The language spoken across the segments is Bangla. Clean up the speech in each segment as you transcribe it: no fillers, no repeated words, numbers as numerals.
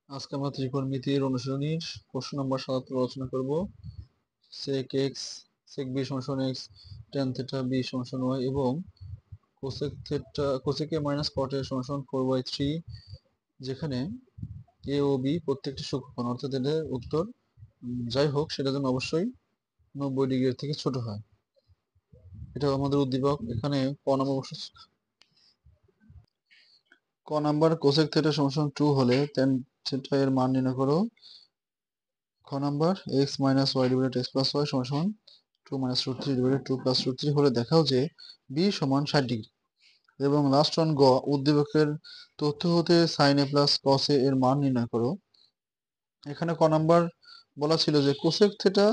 আজকে আমরা ত্রিকোণমিতির অনুশীলনীর প্রশ্ন নম্বর ৭ আলোচনা করব। sec x sec b সমান x tan theta b সমান y এবং cosec a minus cot a সমান 4/3, যেখানে a ও b প্রত্যেকটি সূক্ষ্মকোণ, অর্থাৎ এদের উত্তর যাই হোক সেটা যেন অবশ্যই 90 ডিগ্রির থেকে ছোট হয়। এটা আমাদের উদ্দীপক। এখানে ক নাম্বার cosec theta সমান 2 হলে tan theta এর মান নির্ণয় করো। খ number x minus y divided x plus y সমান 2 minus root 3 divided 2 plus root 3 হলে দেখাও যে b সমান 60 ডিগ্রি। এবং লাস্ট ওয়ান গ, উদ্দীপকের তথ্য হতে sin a plus cos a এর মান নির্ণয় করো। এখানে ক নাম্বার বলা ছিল যে cosec theta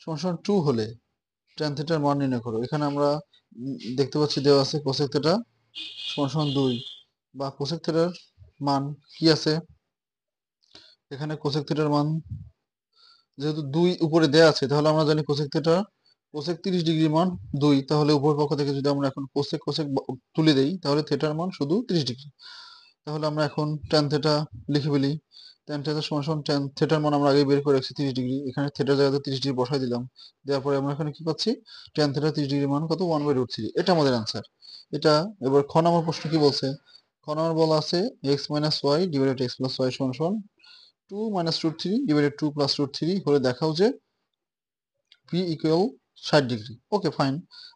সমান 2 হলে tan theta এর মান নির্ণয় করো। এখানে আমরা দেখতে পাচ্ছি দেওয়া আছে cosec theta সমান 2 বা cosec theta এর মান কি আছে। এখানে cosec theta এর মান যেহেতু 2 উপরে দেয়া আছে, তাহলে আমরা জানি cosec theta cosec 30 ডিগ্রি মান 2, তাহলে উপর পক্ষ থেকে যদি আমরা এখন cosec তুলে দেই, তাহলে থিটার মান শুধু 30 ডিগ্রি। তাহলে আমরা এখন tan theta লিখে ফেলি। tan theta সমান tan theta মান আমরা আগে বের করে রাখছি 30 ডিগ্রি। এখানে থিটার জায়গাতে 30 ডিগ্রি বসাই দিলাম। দেওয়ার পরে আমরা এখানে কি পাচ্ছি, tan theta 30 ডিগ্রি মান কত, 1/√3। এটা আমাদের आंसर। এটা এবার খ নম্বর প্রশ্ন কি বলছে। খ নম্বর বলা আছে x - y divided x plus y সমান 2 minus root 3 divided 2 plus root 3 হলে দেখাও যে p equal 60 degree. Okay fine,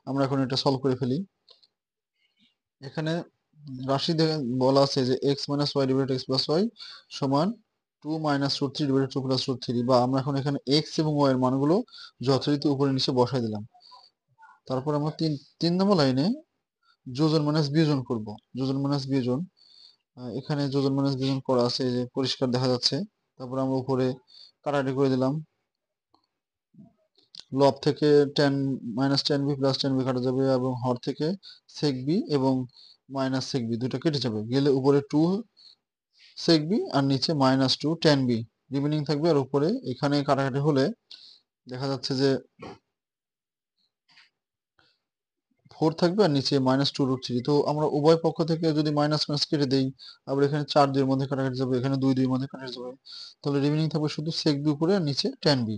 আমরা এখন এটা সলভ করে ফেলি। এখানে রাশি বলা আছে যে x minus y divided x plus y সমান 2 minus root 3 divided 2 plus root 3, বা আমরা এখন এখানে x এবং y এর মানগুলো যথারীতি উপরে নিচে বসাই দিলাম। তারপর আমরা তিন নম্বর লাইনে যোজন মাইনাস বিয়োজন করব। যোজন মাইনাস বিয়োজন, এখানে যোজন মাইনাস বিয়োজন করা আছে, যে পরিষ্কার দেখা যাচ্ছে। তারপর আমরা উপরে কাটাকাটি করে দিলাম। লব থেকে tan b plus tan b কাটা যাবে, এবং হর থেকে sec b এবং মাইনাস sec b দুটো কেটে যাবে, গেলে উপরে 2 sec b আর নিচে -2 tan b রিমেনিং থাকবে। আর উপরে এখানে কাটাকাটি হলে দেখা যাচ্ছে যে 4 থাকবে আর নিচে -2√3। তো আমরা উভয় পক্ষ থেকে যদি মাইনাস মাইনাস কেটে দেই, আবার এখানে 4 2 এর মধ্যে কাটাকাটি যাবে, এখানে 2 2 এর মধ্যে কাটাকাটি যাবে, তাহলে রিমেনিং থাকবে শুধু sec b উপরে আর নিচে tan b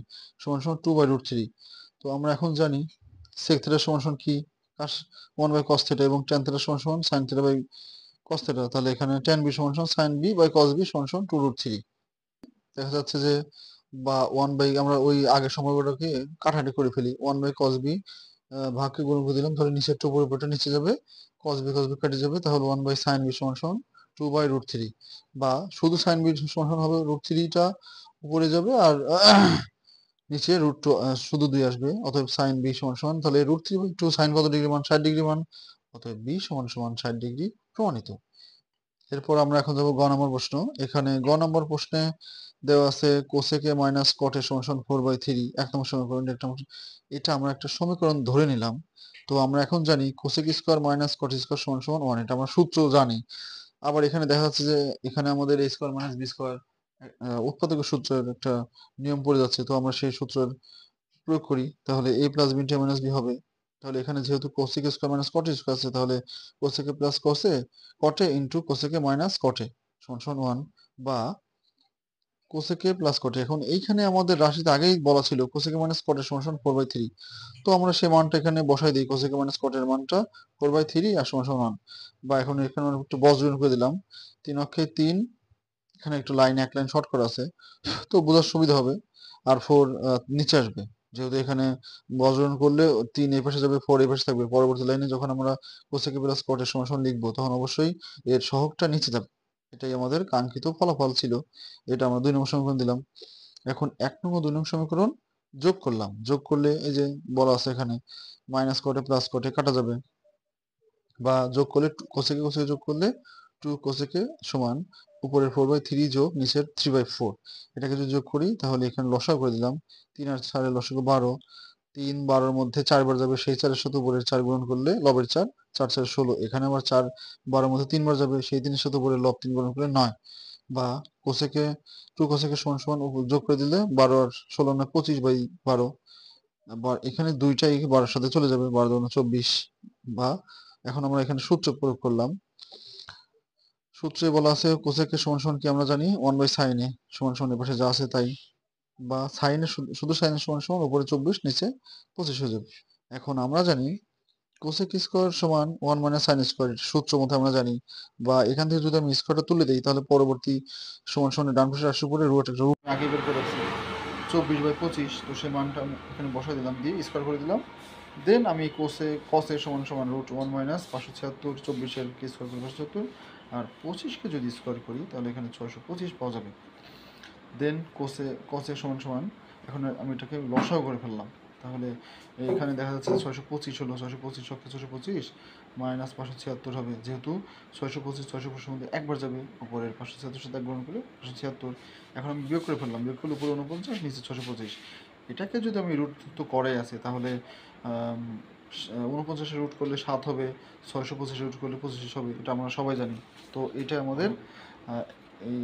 সমান 2/√3। তো আমরা এখন জানি sec থিটা সমান কি, 1/cos থিটা, এবং tan থিটা সমান sin theta by cos theta. তাহলে এখানে tan b সমান sin b by cos b সমান 2√3। দেখা যাচ্ছে যে বা 1 বাই, আমরা ওই আগের সম্পর্কটাকে কাটাকাটি করে ফেলি। 1/cos b ভাগকে গুণ করে দিলাম, তাহলে নিচের উপরের উপরটা নিচে যাবে, cos b কেটে যাবে, তাহলে 1/sin b সমান 2/√3। বা শুধু sin b সমান হবে √3টা উপরে যাবে, আর নিচে √2 শুধু 2 আসবে, অতএব sin b সমান, তাহলে √3/2 sin কত ডিগ্রি মান, 60 ডিগ্রি মান, অতএব b সমান 60 ডিগ্রি প্রমাণিত। এরপর আমরা এখন যাব গ নম্বর প্রশ্ন। এখানে গ নম্বর প্রশ্নে দেওয়া আছে cosec a minus cot a সমান 4/3, এক নম্বর সমীকরণ। এটা আমরা একটা সমীকরণ ধরে নিলাম। তো আমরা এখন জানি cosec square minus cot square সমান 1, এটা আমরা সূত্র জানি। আবার এখানে দেখা যাচ্ছে যে এখানে আমাদের a square minus b square উৎপাদকের সূত্রের একটা নিয়ম পড়ে যাচ্ছে। তো আমরা সেই সূত্রের প্রয়োগ করি, তাহলে a plus b minus b হবে। তাহলে এখানে যেহেতু cosec square minus cot square আছে, তাহলে cosec a plus cot a into cosec a minus cot a সমান 1, বা cosec a plus cot a। এখন এইখানে আমাদের রাশিতে আগেই বলা ছিল cosec a minus cot a সমান 4/3। তো আমরা সেই মানটা এখানে বসাই দিই, cosec a minus cot a এর মানটা 4/3 আর সমান 1। বা এখন এখানে একটু বজ্রজন করে দিলাম, 3 অক্ষে 3, এখানে একটু লাইন এক লাইন শর্ট করা আছে, তো বোঝার সুবিধা হবে। আর 4 নিচে আসবে, যেহেতু এখানে বজ্রন করলে 3 এই পাশে যাবে, 4 এই পাশে থাকবে। পরবর্তী লাইনে যখন আমরা cosec a plus cot a সমান লিখবো, তখন অবশ্যই এর সহগটা নিচে যাবে। এটাই আমাদের কাঙ্ক্ষিত ফলাফল ছিল। এটা আমরা 2 নম্বর সমীকরণ দিলাম। এখন 1 নং ও 2 নং সমীকরণ যোগ করলাম। যোগ করলে এই যে বলা আছে এখানে minus cot a plus cot a কাটা যাবে, বা যোগ করলে cosec a যোগ করলে 2 cosec a সমান উপরের 4/3 যোগ নিচের 3/4। এটাকে যদি যোগ করি, তাহলে এখানে লসাগু করে দিলাম। 3 আর 4 এর লসাগু 12, 3 12 এর মধ্যে 4 বার যাবে, সেই 4 এর সাথে উপরের 4 গুণন করলে লবের 4, 4 4 16। এখানে আবার 4 12 এর মধ্যে 3 বার যাবে, সেই 3 এর সাথে উপরের লব 3 গুণন করলে 9। বা cosec a 2 cosec a সমান যোগ করে দিলে 12 আর 16 না 25/12। আবার এখানে দুইটাই 12 এর সাথে চলে যাবে, 12 দুগুণে 24। বা এখন আমরা এখানে সূত্র প্রয়োগ করলাম। সূত্রে বলা আছে কোসেক এর সমান সমান কি আমরা জানি 1/sin a সমান সমান এর পাশে যা আছে তাই, বা সাইন এর শুধু সাইন এর সমান সমান উপরে 24 নিচে 25 হয়ে যাবে। এখন আমরা জানি কোসেক স্কোয়ার সমান 1 মাইনাস সাইন স্কোয়ার, সূত্র মতে আমরা জানি, বা এখান থেকে যদি আমি স্কোয়ারটা তুলে দিই তাহলে পরবর্তী সমান সমান ডান পাশে রাশির উপরে রুট একটা রুট আগে বের করে রাখছি 24/25, তো সেই মানটা আমি এখানে বসাই দিলাম, দিয়ে স্কোয়ার করে দিলাম। দেন আমি কসে সমান সমান রুট 1 মাইনাস 576, 24-এর কে স্কোয়ার করে 576, আর 25কে যদি স্কোয়ার করি তাহলে এখানে 625 পাওয়া যাবে। দেন কসে সমান সমান, এখন আমি এটাকে লসাও করে ফেললাম, তাহলে এখানে দেখা যাচ্ছে 625 হলো, 625 625 মাইনাস 576 হবে, যেহেতু 625 মধ্যে একবার যাবে, উপরের 576 সাথে একবার করে 576। এখন আমি বিয়োগ করে ফেললাম, বিয়োগ করলে উপরে 49 নিচে 625। এটাকে যদি আমি রুট তো করে আছে, তাহলে 49 রুট করলে 7 হবে, 625 রুট করলে 25 হবে, এটা আমরা সবাই জানি। তো এটা আমাদের এই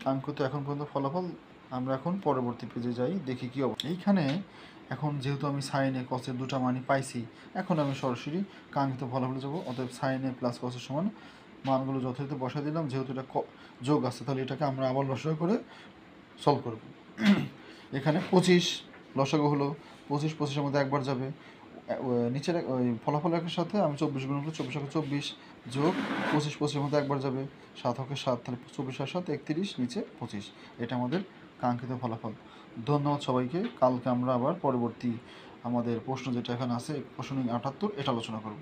কাঙ্ক্ষিত এখন পর্যন্ত ফলাফল। আমরা এখন পরবর্তী পেজে যাই, দেখি কি অবস্থা। এইখানে এখন যেহেতু আমি সাইনে কসের দুটা মানই পাইছি, এখন আমি সরাসরি কাঙ্ক্ষিত ফলাফলে যাবো। অতএব সাইনে প্লাস কসের সমান মানগুলো যথাযথ বসাই দিলাম, যেহেতু এটা যোগ আছে তাহলে এটাকে আমরা আবার লসাগু করে সলভ করব। এখানে 25 লসাগু হলো, 25-25-এর মধ্যে একবার যাবে, নিচের ওই ফলাফল একের সাথে আমি 24 গুণ করলে 24 যোগ 25-25-এর মধ্যে একবার যাবে, 7 তাহলে 24 আর 7 31, নিচে 25। এটা আমাদের কাঙ্ক্ষিত ফলাফল। ধন্যবাদ সবাইকে। কালকে আমরা আবার পরবর্তী আমাদের প্রশ্ন যেটা এখানে আছে, প্রশ্ন 78, এটা আলোচনা করব।